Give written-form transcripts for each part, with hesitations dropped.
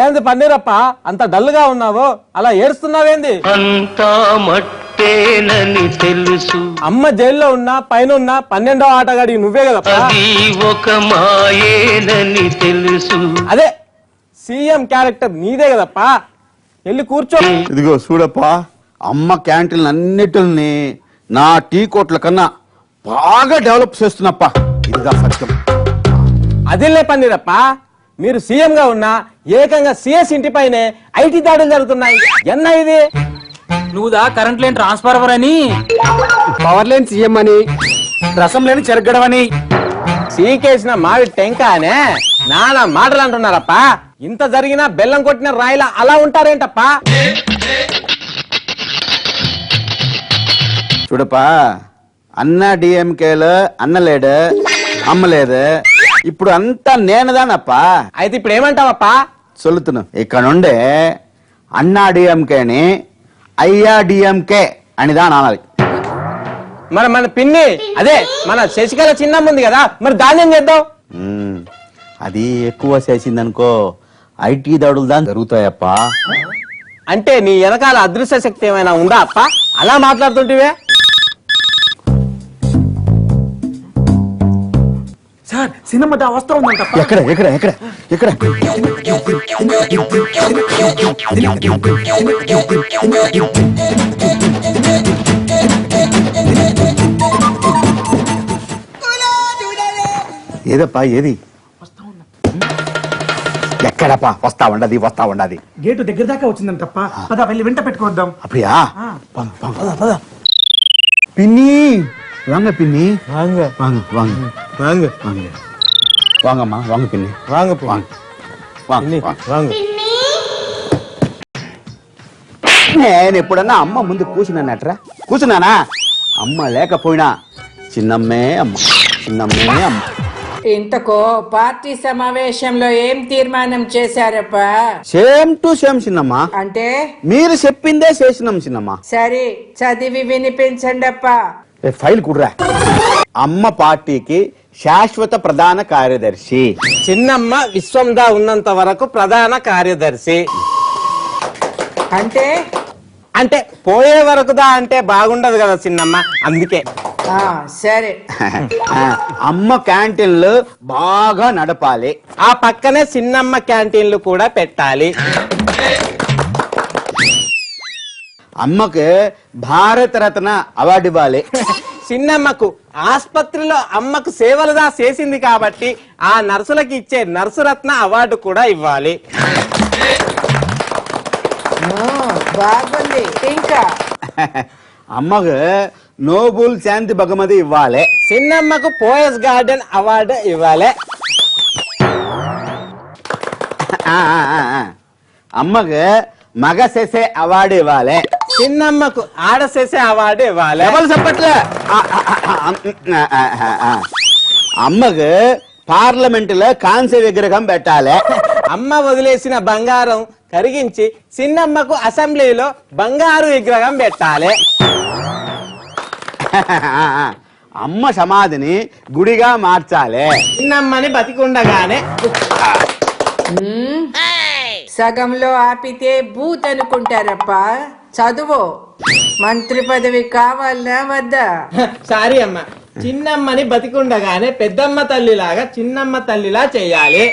ఏంది పన్నీరప్ప అంత డల్ గా ఉన్నావు, అలా ఏడుస్తున్నావేంది? అంతా మట్టేనని తెలుసు, అమ్మ జైల్లో ఉన్నా పైన ఉన్నా 12వ ఆటగాడి నువ్వే కదప్పా. అది ఒక మాయేనని తెలుసు. అదే సీఎం క్యారెక్టర్ నీదే కదప్పా, వెళ్ళి కూర్చో. ఇదిగో చూడప్పా, అమ్మ క్యాంటీన్ అన్నిటిని నా టీ కోట్ల కన్నా బాగా డెవలప్ చేస్తున్నప్ప. ఇదిగా సత్యం. అదిలే పన్నీరప్ప, మీరు సీఎం గా ఉన్నా ఏకంగా సిఎస్ ఇంటిపైనే ఐటీ దాడులు జరుగుతున్నాయి. ఎన్న ఇది? నువ్వుదా కరెంట్ లేని ట్రాన్స్ఫార్మర్ అని, పవర్ లేని సీఎం అని, రసం లేని చెరగడం అని, సీకేసిన మావి టెంక అనే నానా మాటలు అంటున్నారప్ప. ఇంత జరిగినా బెల్లం కొట్టిన రాయిలా అలా ఉంటారేంటప్ప? చూడప్పా, అన్న డిఎంకేలో అన్న లేడు, అమ్మ లేదు, ఇప్పుడు అంతా నేనుదానప్పా. అయితే ఇప్పుడు ఏమంటావప్పా? చొల్లుతున్నా, ఇక్కడ నుండే అన్నా డిఎంకేని అయ్యా డిఎంకే అనిదా అనాలి. మరి మన పిన్ని అదే మన శశికళ చిన్నమ్మ ఉంది కదా, మరి దాన్ని ఏం చేద్దాం? అది ఎక్కువ చేసిందనుకో ఐటీ దాడులు దాని జరుగుతాయప్పా. అంటే నీ వెనకాల అదృశ్య శక్తి ఏమైనా ఉందా అప్ప, అలా మాట్లాడుతుంటివే? సార్ సినిమా వస్తా ఉందంట. ఎక్కడ ఎక్కడ ఎక్కడ ఎక్కడ? ఏదప్పా ఏది? ఎక్కడప్పా? వస్తా ఉండది వస్తా ఉండది. గేటు దగ్గర దాకా వచ్చిందంట తప్ప. పద వెళ్ళి వెంట పెట్టుకోద్దాం. அப்படியா? పిన్ని వాంగ పిన్ని, వాంగ వాంగ వాంగ వాంగ వాంగ వాంగమ్మా, వాంగ పిన్ని, వాంగ వాంగ వాంగ వాంగ. వాంగ. నేను ఎప్పుడన్నా అమ్మ ముందు కూర్చున్నానట్రా? కూర్చున్నానా? అమ్మ లేకపోయినా చిన్నమ్మే అమ్మ, చిన్నమ్మే అమ్మ. ఇంతకో పార్టీ సమావేశంలో ఏం తీర్మానం చేశారప్పా? సేమ్ టు సేమ్ చిన్నమ్మ, అంటే మీరు చెప్పిందే చేసినాం చిన్నమ్మ. సరే చదివి వినిపించండప్పా. ఫైల్ కుడ్రా. అమ్మ పార్టీకి శాశ్వత ప్రధాన కార్యదర్శి. చిన్నమ్మ విశ్వందా ఉన్నంత వరకు ప్రధాన కార్యదర్శి. అంటే అంటే పోయే వరకుదా అంటే బాగుండదు కదా చిన్నమ్మ, అందుకే. సరే. అమ్మ క్యాంటీన్లు బాగా నడపాలి, ఆ పక్కనే చిన్నమ్మ క్యాంటీన్లు కూడా పెట్టాలి. అమ్మకు భారత రత్న అవార్డు ఇవ్వాలి. చిన్నమ్మకు ఆస్పత్రిలో అమ్మకు సేవలుగా చేసింది కాబట్టి ఆ నర్సులకు ఇచ్చే నర్సురత్న అవార్డు కూడా ఇవ్వాలి. బాగుంది. ఇంకా అమ్మకు నోబుల్ శాంతి బహుమతి ఇవ్వాలి. చిన్నమ్మకు పోయస్ గార్డెన్ అవార్డు ఇవ్వాలి. అమ్మకు మగ సెసే అవార్డు ఇవ్వాలి. చిన్నమ్మకు ఆడ చేసే అవార్డు ఇవ్వాలి. ఎవరు చెప్పట్లే. అమ్మకు పార్లమెంట్ లో కాంస్య విగ్రహం పెట్టాలి. అమ్మ వదిలేసిన బంగారం కరిగించి చిన్నమ్మకు అసెంబ్లీలో బంగారు విగ్రహం పెట్టాలి. అమ్మ సమాధిని గుడిగా మార్చాలి. చిన్నమ్మని బతికుండగానే సగంలో ఆపితే బూత్ అనుకుంటారప్పా. చదువు. మంత్రి పదవి కావాలనా వద్దా? సారీ అమ్మ, చిన్నమ్మని బతికుండగానే పెద్దమ్మ తల్లిలాగా చిన్నమ్మ తల్లిలా చేయాలి.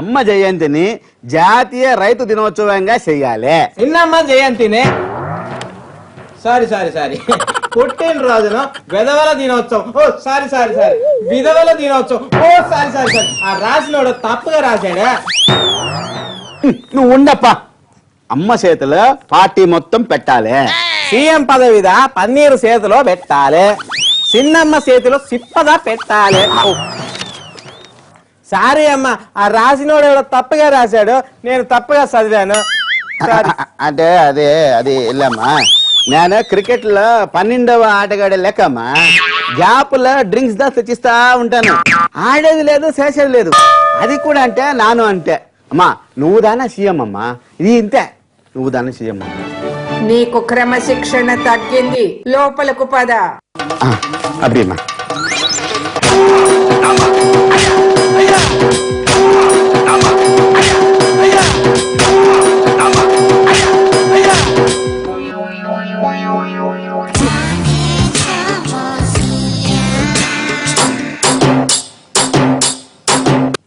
అమ్మ జయంతిని జాతీయ రైతు దినోత్సవంగా చెయ్యాలి. చిన్నమ్మ జయంతినే సారీ సారీ సారీ పుట్టిన రోజున విధవల దినోత్సవం. ఓ సారీ సారీ సారీ విధవల దినోత్సవం. ఓ సారీ సారీ సారీ ఆ రాసినోడు తప్పుగా రాశాడా? నువ్వు ఉండప్పా. అమ్మ చేతిలో పార్టీ మొత్తం పెట్టాలి. సీఎం పదవిదా పన్నీరు చేతిలో పెట్టాలి, చిన్నమ్మ చేతిలో సిప్పదా పెట్టాలి. సారీ అమ్మ, ఆ రాసినోడు ఎవడో తప్పుగా రాశాడు, నేను తప్పుగా చదివాను. అంటే అది వెళ్ళమ్మా, నేను క్రికెట్ లో 12వ ఆటగాడే లెక్కమ్మా. గ్యాప్ లో డ్రింక్స్ దా తెచ్చిస్తా ఉంటాను. ఆడేది లేదు, చేసేది లేదు. అది కూడా అంటే నాను అంటే అమ్మా నువ్వు దానా సీఎం అమ్మా, ఇది ఇంతే, నువ్వు దానా సీఎం. నీకు క్రమశిక్షణ తగ్గింది, లోపలకు పద. అబ్బమ్మా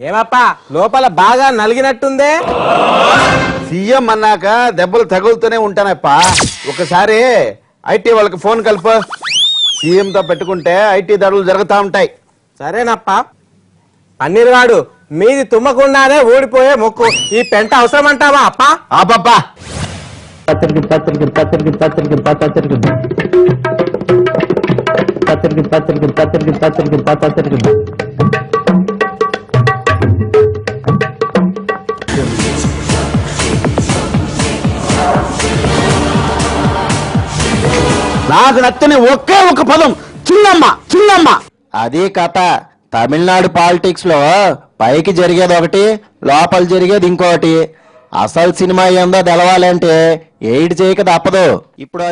ఏమప్పా లోపల బాగా నలిగినట్టుందే. సీఎం అన్నాక దెబ్బలు తగులుతూనే ఉంటానప్ప. ఒకసారి ఐటీ వాళ్ళకి ఫోన్ కలుపు. సీఎంతో పెట్టుకుంటే ఐటీ దాడులు జరుగుతూ ఉంటాయి. సరేనప్పా. పన్నీర్ వాడు మీది తుమ్మకుండానే ఊడిపోయే మొక్కు, ఈ పెంట అవసరం అంటావా అప్పా? ఆపప్పా. నాకు నచ్చని ఒకే ఒక పదం చిన్నమ్మ చిన్నమ్మ. అది కథ. తమిళనాడు పాలిటిక్స్ లో పైకి జరిగేది ఒకటి, లోపల జరిగేది ఇంకోటి. అసలు సినిమా ఏందో తెలవాలంటే ఎయిడ్ చేయక తప్పదు. ఇప్పుడు